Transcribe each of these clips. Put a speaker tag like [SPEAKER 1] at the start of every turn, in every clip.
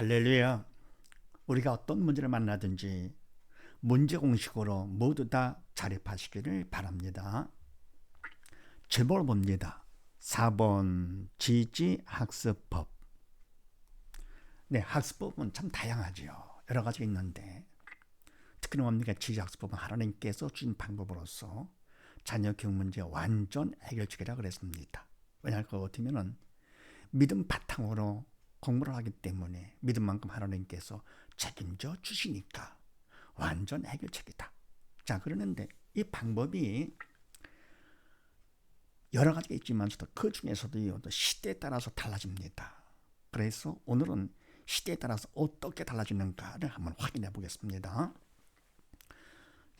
[SPEAKER 1] 할렐루야. 우리가 어떤 문제를 만나든지 문제 공식으로 모두 다 자립하시기를 바랍니다. 제목을 봅니다. 4번 지지학습법. 네, 학습법은 참 다양하지요. 여러 가지 있는데 특히나 뭡니까? 지지학습법은 하나님께서 주신 방법으로서 자녀 교육 문제 완전 해결책이라 그랬습니다. 왜냐하면 그거 같으면은 믿음 바탕으로 공부를 하기 때문에 믿음만큼 하나님께서 책임져 주시니까 완전 해결책이다. 자, 그러는데 이 방법이 여러 가지가 있지만서도 그 중에서도 시대에 따라서 달라집니다. 그래서 오늘은 시대에 따라서 어떻게 달라지는가를 한번 확인해 보겠습니다.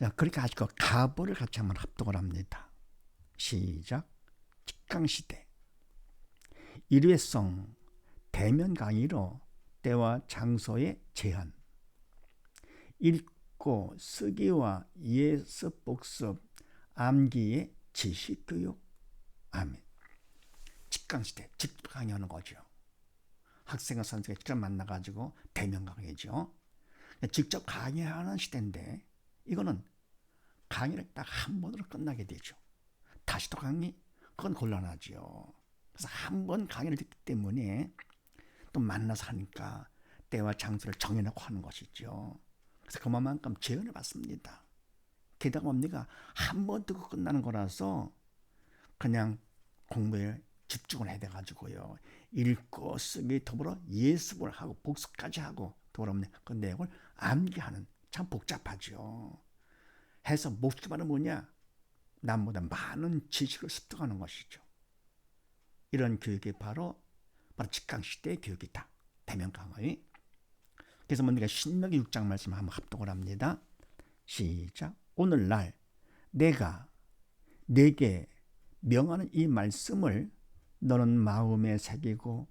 [SPEAKER 1] 자, 그렇게 하시고 가보를 같이 한번 합독을 합니다. 시작. 직강시대. 일회성 대면 강의로 때와 장소의 제한, 읽고 쓰기와 예습 복습, 암기의 지식교육. 아멘. 직강시대, 직접 강의하는 거죠. 학생과 선생님이 직접 만나가지고 대면 강의죠. 직접 강의하는 시대인데 이거는 강의를 딱 한 번으로 끝나게 되죠. 다시 또 강의? 그건 곤란하죠. 그래서 한 번 강의를 듣기 때문에 또 만나서 하니까 때와 장소를 정해놓고 하는 것이죠. 그래서 그만큼 제안해 봤습니다. 게다가 뭡니까? 한 번 듣고 끝나는 거라서 그냥 공부에 집중을 해야 돼가지고요. 읽고 쓰기 더불어 예습을 하고 복습까지 하고 더불어 그 내용을 암기하는 참 복잡하죠. 해서 목표는 뭐냐? 남보다 많은 지식을 습득하는 것이죠. 이런 교육이 바로 직강시대의 교육이다. 대면 강의. 그래서 뭡니까? 신명기 6장 말씀 한번 합독을 합니다. 시작. 오늘날 내가 네게 명하는 이 말씀을 너는 마음에 새기고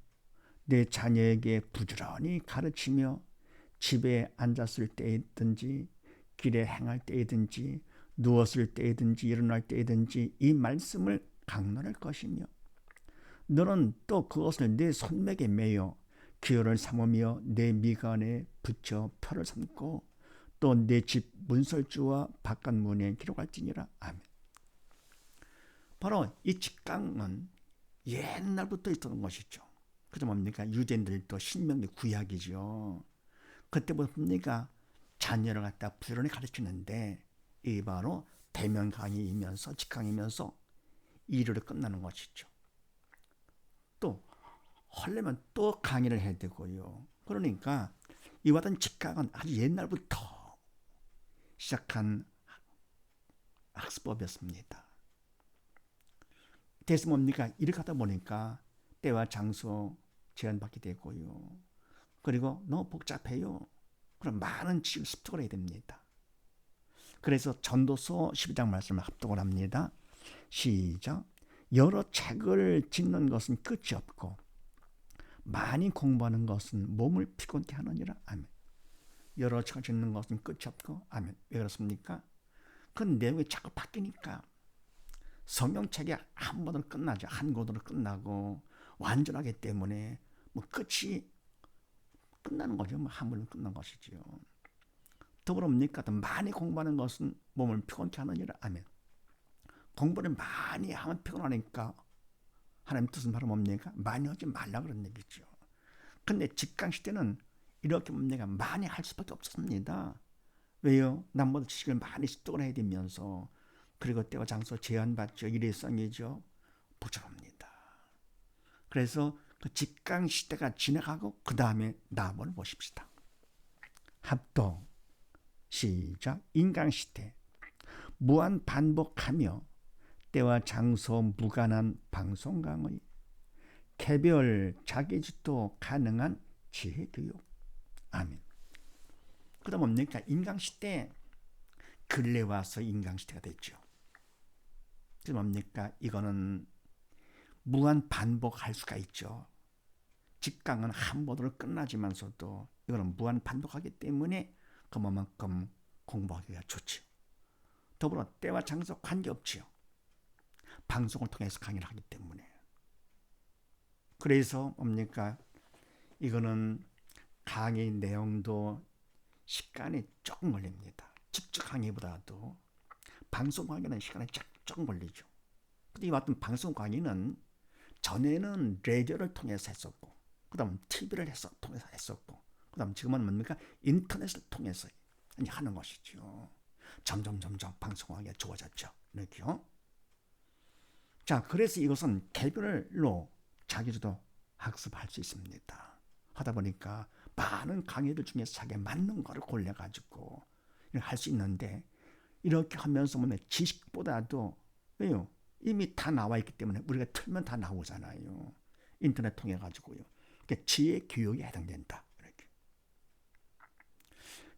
[SPEAKER 1] 내 자녀에게 부지런히 가르치며 집에 앉았을 때이든지 길에 행할 때이든지 누웠을 때이든지 일어날 때이든지 이 말씀을 강론할 것이며 너는 또 그것을 내 손목에 매여 기호를 삼으며 내 미간에 붙여 표를 삼고 또 내 집 문설주와 바깥 문에 기록할지니라. 아멘. 바로 이 직강은 옛날부터 있었던 것이죠. 그죠 뭡니까? 유대인들도 신명기 구약이죠. 그때부터 뭡니까? 자녀를 갖다 부지런히 가르치는데 이 바로 대면 강의이면서 직강이면서 일요일에 끝나는 것이죠. 또 하려면 또 강의를 해야 되고요. 그러니까 이와 같은 직강은 아주 옛날부터 시작한 학습법이었습니다. 그래서 뭡니까? 이렇게 하다 보니까 때와 장소 제한받게 되고요. 그리고 너무 복잡해요. 그럼 많은 지식을 습득을 해야 됩니다. 그래서 전도서 12장 말씀을 합독을 합니다. 시작. 여러 책을 짓는 것은 끝이 없고 많이 공부하는 것은 몸을 피곤케 하느니라. 아멘. 여러 책을 짓는 것은 끝이 없고 아멘. 왜 그렇습니까? 그 내용이 자꾸 바뀌니까 성경책이 한 번으로 끝나죠. 한 권으로 끝나고 완전하기 때문에 끝이 끝나는 거죠. 한 번으로 끝난 것이지요. 더불어 뭡니까? 많이 공부하는 것은 몸을 피곤케 하느니라. 아멘. 공부를 많이 하면 피곤하니까 하나님 뜻은 바로 뭡니까? 많이 하지 말라 그런 얘기죠. 근데 직강시대는 이렇게 뭡니까? 많이 할 수밖에 없었습니다. 왜요? 남보다 지식을 많이 습득을 해야 되면서 그리고 때와 장소 제한받죠. 일회성이죠. 복잡합니다. 그래서 그 직강시대가 지나가고 그 다음에 남을 보십시다. 합동 시작. 인강시대 무한 반복하며 때와 장소 무관한 방송 강의 개별 자기주도 가능한 지혜교육. 아멘. 그 다음 뭡니까? 인강시대 근래 와서 인강시대가 됐죠. 그 뭡니까? 이거는 무한 반복할 수가 있죠. 직강은 한 번으로 끝나지만서도 이거는 무한 반복하기 때문에 그만큼 공부하기가 좋죠. 더불어 때와 장소 관계없지요. 방송을 통해서 강의를 하기 때문에. 그래서 뭡니까? 이거는 강의 내용도 시간이 조금 걸립니다. 직접 강의보다도 방송 강의는 시간이 조금 걸리죠. 근데 이 같은 방송 강의는 전에는 라디오를 통해서 했었고, 그 다음 TV를 통해서 했었고, 그 다음 지금은 뭡니까? 인터넷을 통해서 하는 것이죠. 점점 방송 강의가 좋아졌죠. 이렇게요. 자, 그래서 이것은 개별로 자기도 학습할 수 있습니다. 하다 보니까 많은 강의들 중에서 자기에 맞는 거를 골라가지고 할 수 있는데, 이렇게 하면서 보면 지식보다도 왜요? 이미 다 나와 있기 때문에 우리가 틀면 다 나오잖아요. 인터넷 통해 가지고요. 그러니까 지혜 교육에 해당된다. 이렇게.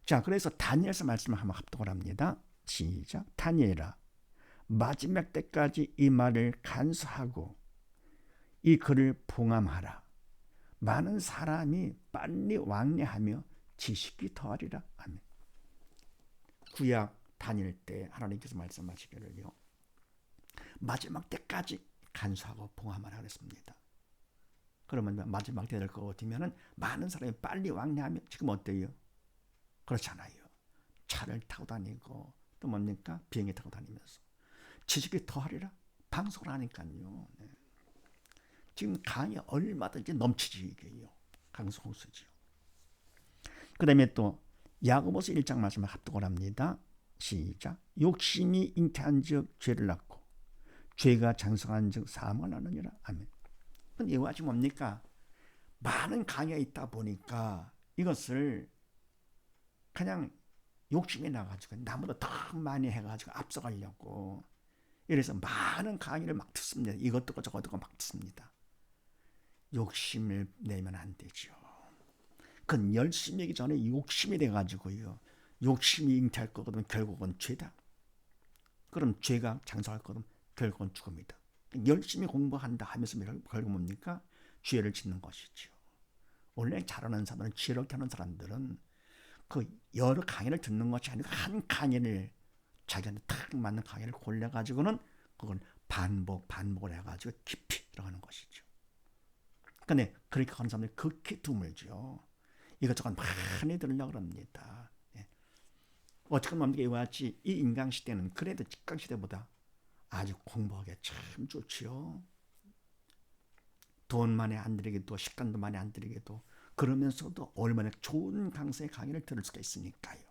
[SPEAKER 1] 자, 그래서 다니엘서 말씀을 한번 합독을 합니다. 시작. 다니엘아, 마지막 때까지 이 말을 간수하고 이 글을 봉함하라. 많은 사람이 빨리 왕래하며 지식이 더하리라. 아멘. 구약 다닐 때 하나님께서 말씀하시기를요, 마지막 때까지 간수하고 봉함하라 그랬습니다. 그러면 마지막 때 될 것 같으면 많은 사람이 빨리 왕래하면 지금 어때요? 그렇잖아요. 차를 타고 다니고 또 뭡니까? 비행기 타고 다니면서 지식이 더하리라. 방송을 하니까요. 네. 지금 강이 얼마든지 넘치지 이게요. 강성수지요. 그 다음에 또 야고보서 1장 말씀을 합독을 합니다. 시작. 욕심이 잉태한 즉 죄를 낳고 죄가 장성한 즉 사함을 나느니라. 아멘. 근데 이거 아직 뭡니까? 많은 강의가 있다 보니까 이것을 그냥 욕심이 나가지고 나보다 더 많이 해가지고 앞서가려고 이래서 많은 강의를 막 듣습니다. 이것도 저것도 막 듣습니다. 욕심을 내면 안 되죠. 그건 열심히 하기 전에 욕심이 돼가지고요. 욕심이 잉태할 거거든 결국은 죄다. 그럼 죄가 장성할 거든 결국은 죽음이다. 열심히 공부한다 하면서 결국 뭡니까? 죄를 짓는 것이죠. 원래 잘하는 사람들은, 지혜롭게 하는 사람들은 그 여러 강의를 듣는 것이 아니고 한 강의를 자기한테 딱 맞는 강의를 골라가지고는 그걸 반복을 해가지고 깊이 들어가는 것이죠. 근데 그렇게 하는 사람들이 극히 드물죠. 이것저것 많이 들으려고 합니다. 예. 어떻게 보면 이와 같이 이 인강 시대는 그래도 직강 시대보다 아주 공부하기가 참 좋지요. 돈 많이 안 들이게도 시간도 많이 안 들이게도 그러면서도 얼마나 좋은 강사의 강의를 들을 수가 있으니까요.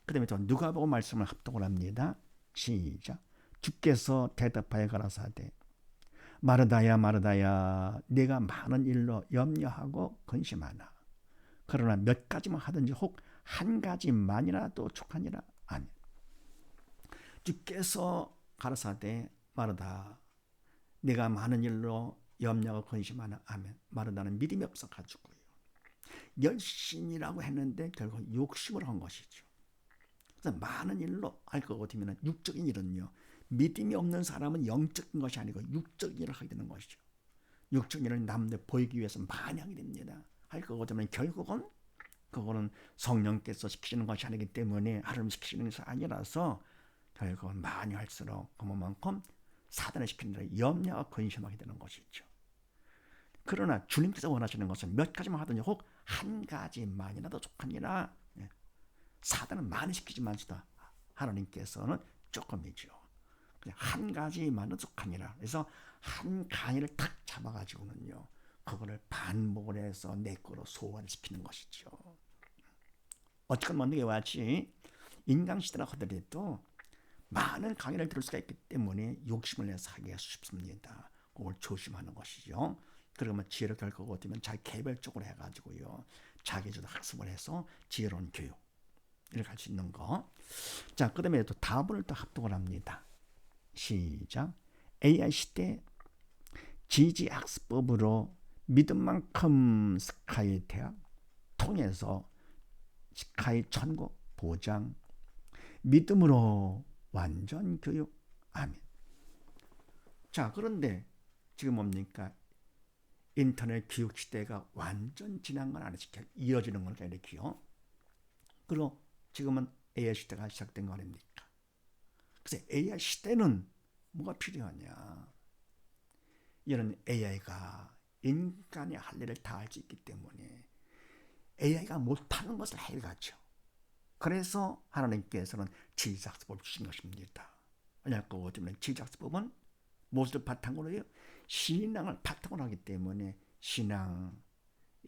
[SPEAKER 1] 그 다음에 또 누가복음 말씀을 합독을 합니다. 시작. 주께서 대답하여 가라사대 마르다야 마르다야 네가 많은 일로 염려하고 근심하나 그러나 몇 가지만 하든지 혹 한 가지만이라도 족하니라. 아멘. 주께서 가라사대 마르다 네가 많은 일로 염려하고 근심하나. 아멘. 마르다는 믿음이 없어가지고요. 열심이라고 했는데 결국 욕심을 한 것이죠. 그래서 많은 일로 할 것 같으면 육적인 일은요. 믿음이 없는 사람은 영적인 것이 아니고 육적인 일을 하게 되는 것이죠. 육적인 일을 남들 보이기 위해서 많이 하게 됩니다. 할 것 같으면 결국은 그거는 성령께서 시키시는 것이 아니기 때문에 하나님 시키시는 것이 아니라서 결국은 많이 할수록 그만큼 사단을 시키는 대로 염려와 근심하게 되는 것이죠. 그러나 주님께서 원하시는 것은 몇 가지만 하든지 혹 한 가지만이라도 족하니라. 사단은 많이 시키지만서도 하나님께서는 조금이죠. 그냥 한 가지만은 족하니라. 그래서 한 강의를 탁 잡아가지고는요, 그거를 반복을 해서 내 거로 소화시키는 것이죠. 어쨌건 뭔가 같이 인강시대라 하더라도 많은 강의를 들을 수가 있기 때문에 욕심을 내서 하기가 쉽습니다. 그걸 조심하는 것이죠. 그러면 지혜로 결과가 되면 자기 개별적으로 해가지고요, 자기주도 학습을 해서 지혜로운 교육 이렇게 할 수 있는 거. 자, 그 다음에 또 다음을 또 합독을 합니다. 시작. AI 시대 지지학습법으로 믿은 만큼 스카이 대학 통해서 스카이 천국 보장 믿음으로 완전 교육. 아멘. 자, 그런데 지금 뭡니까? 인터넷 교육 시대가 완전 지난 건 아니지. 이어지는 거니까 이렇게요. 그리고 지금은 AI 시대가 시작된 거 아닙니까? 그래서 AI 시대는 뭐가 필요하냐? 이런 AI가 인간의 할 일을 다 할 수 있기 때문에 AI가 못하는 것을 해가죠. 그래서 하나님께서는 지식학습법을 주신 것입니다. 왜냐하면 지식학습법은 무엇을 바탕으로 해요? 신앙을 바탕으로 하기 때문에 신앙,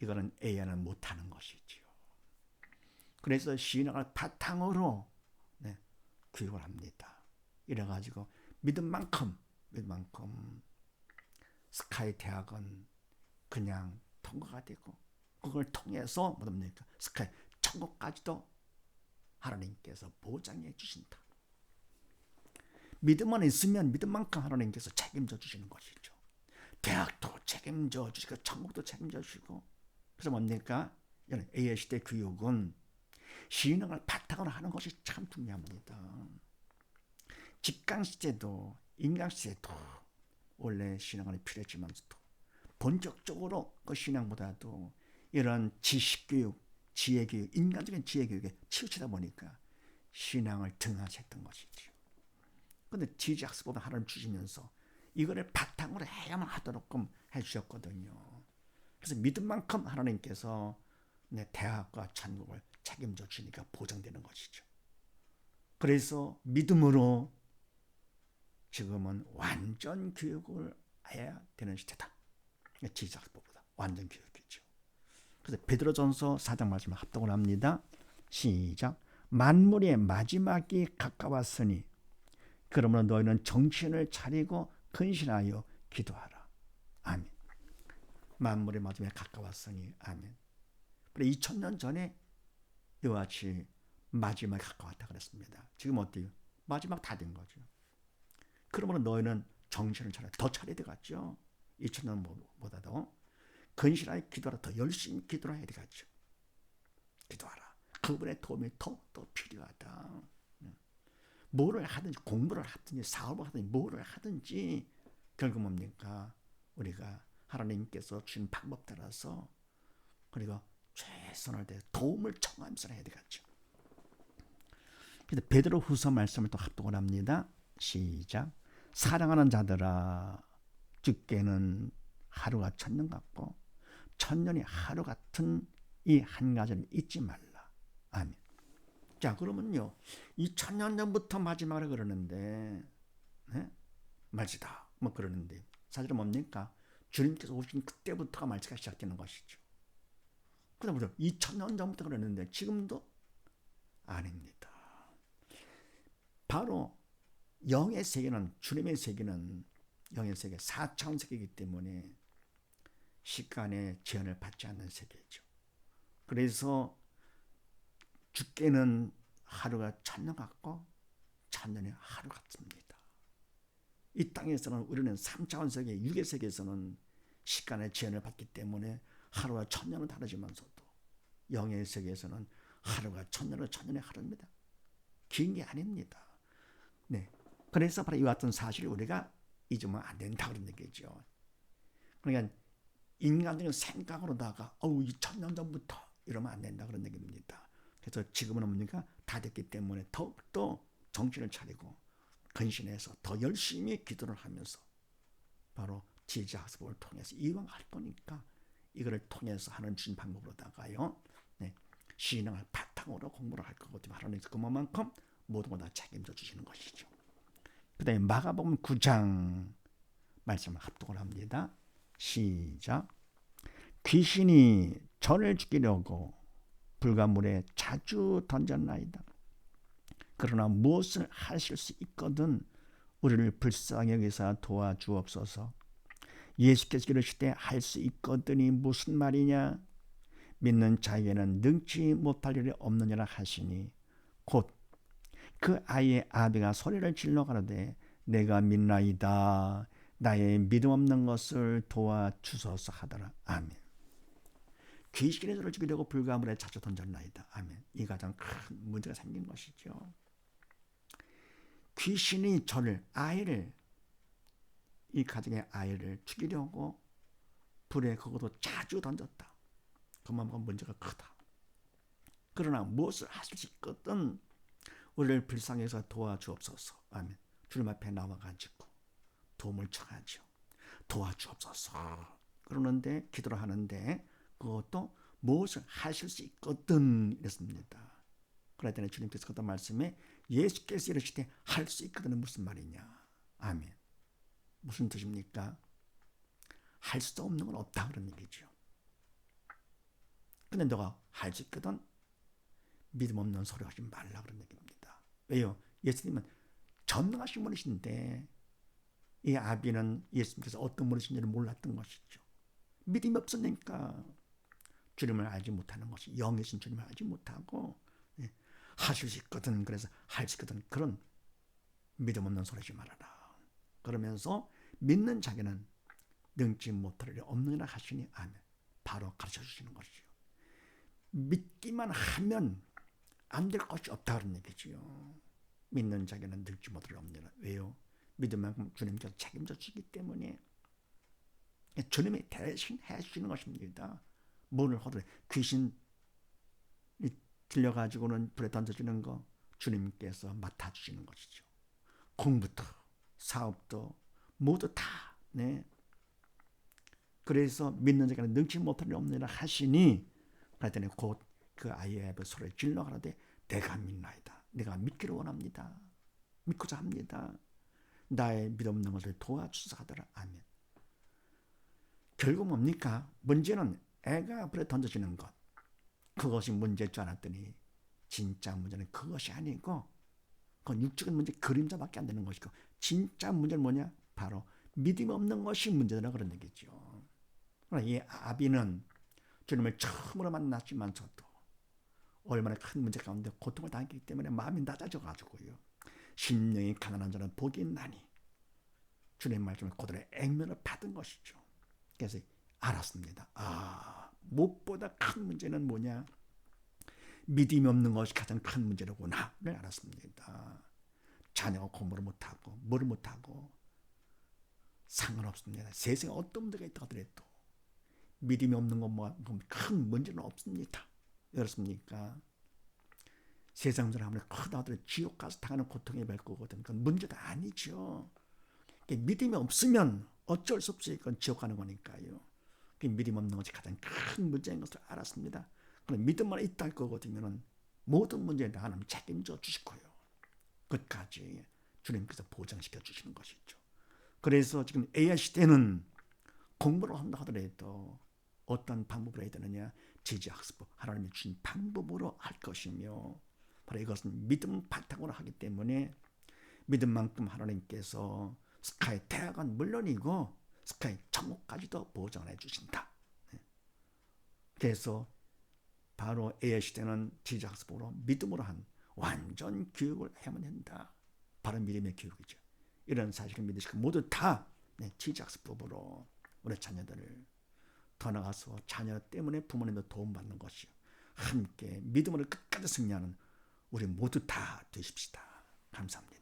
[SPEAKER 1] 이거는 AI는 못하는 것이지요. 그래서 신앙을 바탕으로 교육을 합니다. 이래가지고 믿은 만큼 스카이 대학은 그냥 통과가 되고, 그걸 통해서 뭐랍니까? 스카이 천국까지도 하나님께서 보장해 주신다. 믿음만 있으면 믿은 만큼 하나님께서 책임져 주시는 것이죠. 대학도 책임져 주시고 천국도 책임져 주시고. 그래서 뭡니까? AI 시대 교육은 신앙을 바탕으로 하는 것이 참 중요합니다. 직강 시대도 인강 시대도 원래 신앙이 필요했지만서도 본격적으로 그 신앙보다도 이런 지식교육, 지혜교육, 인간적인 지혜교육에 치우치다 보니까 신앙을 등한시했던 것이죠. 그런데 지식학습법을 하나님 주시면서 이거를 바탕으로 해야만 하도록끔 해주셨거든요. 그래서 믿은 만큼 하나님께서 내 대학과 천국을 책임져 주니까 보장되는 것이죠. 그래서 믿음으로 지금은 완전 교육을 해야 되는 시대다. 지식학습법보다 완전 교육이죠. 그래서 베드로전서 4장 말씀을 합독을 합니다. 시작. 만물의 마지막이 가까웠으니 그러므로 너희는 정신을 차리고 근신하여 기도하라. 아멘. 만물의 마지막이 가까웠으니 아멘. 2000년 전에 이와 같이 마지막이 가까웠다 그랬습니다. 지금 어때요? 마지막 다 된 거죠. 그러면 너희는 정신을 차려 더 차려야 되겠죠. 2000년보다도 근실하여 기도하라. 더 열심히 기도를 해야 되겠죠. 기도하라. 그분의 도움이 더 필요하다. 뭐를 하든지 공부를 하든지 사업을 하든지 뭐를 하든지 결국 뭡니까? 우리가 하나님께서 주신 방법 따라서 그리고 최선을 다해 도움을 청하면서 해야 되겠죠. 그래서 베드로 후서 말씀을 또 합독을 합니다. 시작. 사랑하는 자들아, 주께는 하루가 천년 같고 천년이 하루 같은 이 한 가지를 잊지 말라. 아멘. 자, 그러면요, 2000년 전부터 마지막을 그러는데, 말지다 뭐 그러는데 사실은 뭡니까? 주님께서 오신 그때부터가 말지가 시작되는 것이죠. 그다음에 2000년 전부터 그러는데 지금도 아닙니다. 바로 영의 세계는, 주님의 세계는 영의 세계 4차원 세계이기 때문에 시간의 제한을 받지 않는 세계죠. 그래서 주께는 하루가 천년 같고 천년이 하루 같습니다. 이 땅에서는 우리는 3차원 세계, 6의 세계에서는 시간의 제한을 받기 때문에 하루와 천년은 다르지만서도 영의 세계에서는 하루가 천년은 천년의 하루입니다. 긴 게 아닙니다. 네. 그래서 바로 이와 같은 사실을 우리가 잊으면 안 된다 그런 얘기죠. 그러니까 인간적인 생각으로다가 2000년 전부터 이러면 안 된다 그런 얘기입니다. 그래서 지금은 뭡니까? 다 됐기 때문에 더욱더 정신을 차리고 근신해서 더 열심히 기도를 하면서 바로 지지학습을 통해서 이왕 할 거니까 이거를 통해서 하는 주신 방법으로다가요. 신앙을 바탕으로 공부를 할 거거든요. 하나님 그만큼 모든 걸 다 책임져 주시는 것이죠. 그 다음에 마가복음 9장 말씀을 합독을 합니다. 시작. 귀신이 저를 죽이려고 불과 물에 자주 던졌나이다. 그러나 무엇을 하실 수 있거든 우리를 불쌍히 여기사 도와주옵소서. 예수께서 이르시되 할 수 있거든이 무슨 말이냐? 믿는 자에게는 능치 못할 일이 없느니라 하시니 곧 그 아이의 아비가 소리를 질러 가로되 내가 믿나이다. 나의 믿음 없는 것을 도와주소서 하더라. 아멘. 귀신이 저를 죽이려고 불과 물에 자주 던졌나이다. 아멘. 이 가장 큰 문제가 생긴 것이죠. 귀신이 저를, 아이를, 이 가정의 아이를 죽이려고 불에 그것도 자주 던졌다. 그만큼 문제가 크다. 그러나 무엇을 하실 수 있거든 우리를 불쌍해서 도와주옵소서. 아멘. 주님 앞에 나와가지고 도움을 청하죠. 도와주옵소서. 그러는데 기도를 하는데 그것도 무엇을 하실 수 있거든 이랬습니다. 그랬더니 주님께서 그때 말씀에 예수께서 이르시되 할 수 있거든은 무슨 말이냐. 아멘. 무슨 뜻입니까? 할 수 없는 건 없다 그런 얘기죠. 근데 너가 할 수 있거든 믿음 없는 소리 하지 말라 그런 얘기입니다. 왜요? 예수님은 전능하신 분이신데 이 아비는 예수님께서 어떤 분이신지를 몰랐던 것이죠. 믿음이 없으니까 주님을 알지 못하는 것이, 영이신 주님을 알지 못하고 하실 수 있거든, 그래서 할 수 있거든, 그런 믿음 없는 소리 하지 말아라. 그러면서 믿는 자기는 능지 못할 일이 없느니라 하시니 아멘. 바로 가르쳐 주시는 것이죠. 믿기만 하면 안 될 것이 없다 그런 얘기지요. 믿는 자기는 능지 못할 일이 없느니라. 왜요? 믿음만큼 주님께서 책임져 주기 때문에 주님이 대신 해주시는 것입니다. 문을 허들에 귀신 들려가지고는 불에 던져주는 거 주님께서 맡아주시는 것이죠. 공부도 사업도 모두 다. 네. 그래서 믿는 자가 능치 못할 일 없느니라 하시니 그랬더니 곧 그 아이의 앞에 소리를 질러 가라되 내가 믿나이다. 내가 믿기를 원합니다. 믿고자 합니다. 나의 믿음 없는 것을 도와주소서 하더라. 아멘. 결국 뭡니까? 문제는 애가 불에 던져지는 것. 그것이 문제일 줄 알았더니 진짜 문제는 그것이 아니고 그건 육적인 문제, 그림자밖에 안 되는 것이고 진짜 문제는 뭐냐? 바로 믿음이 없는 것이 문제다 그런 얘기죠. 그러나 이 아비는 주님을 처음으로 만났지만서도 얼마나 큰 문제 가운데 고통을 당했기 때문에 마음이 낮아져가지고요. 심령이 가난한 자는 복이 있나니 주님 말씀을 그대로 액면을 받은 것이죠. 그래서 알았습니다. 무엇보다 큰 문제는 뭐냐? 믿음이 없는 것이 가장 큰 문제로구나. 를 알았습니다. 자녀가 공부를 못하고 뭐를 못하고 상관없습니다. 세상에 어떤 문제가 있다 하더라도 믿음이 없는 것만큼 큰 문제는 없습니다. 그렇습니까? 세상 사람을 크다 하더라도 지옥 가서 당하는 고통이 될 거거든요. 그건 문제도 아니죠. 믿음이 없으면 어쩔 수 없이 그건 지옥 가는 거니까요. 믿음 없는 것이 가장 큰 문제인 것을 알았습니다. 그럼 믿음만 있다 할 거거든요. 모든 문제에 다 하나님 책임져 주시고요. 끝까지 주님께서 보장시켜 주시는 것이죠. 그래서 지금 AI 시대는 공부를 한다 하더라도 어떤 방법으로 해야 되느냐? 지지학습, 하나님이 주신 방법으로 할 것이며 바로 이것은 믿음 바탕으로 하기 때문에 믿음만큼 하나님께서 스카이 대학은 물론이고 스카이 천국까지도 보장해 주신다. 그래서 바로 AI 시대는 지지학습으로 믿음으로 한 완전 교육을 해야만 된다. 바로 믿음의 교육이죠. 이런 사실을 믿으시고 모두 다 지지학습법으로 우리 자녀들을 더 나가서 자녀 때문에 부모님도 도움받는 것이요. 함께 믿음으로 끝까지 승리하는 우리 모두 다 되십시다. 감사합니다.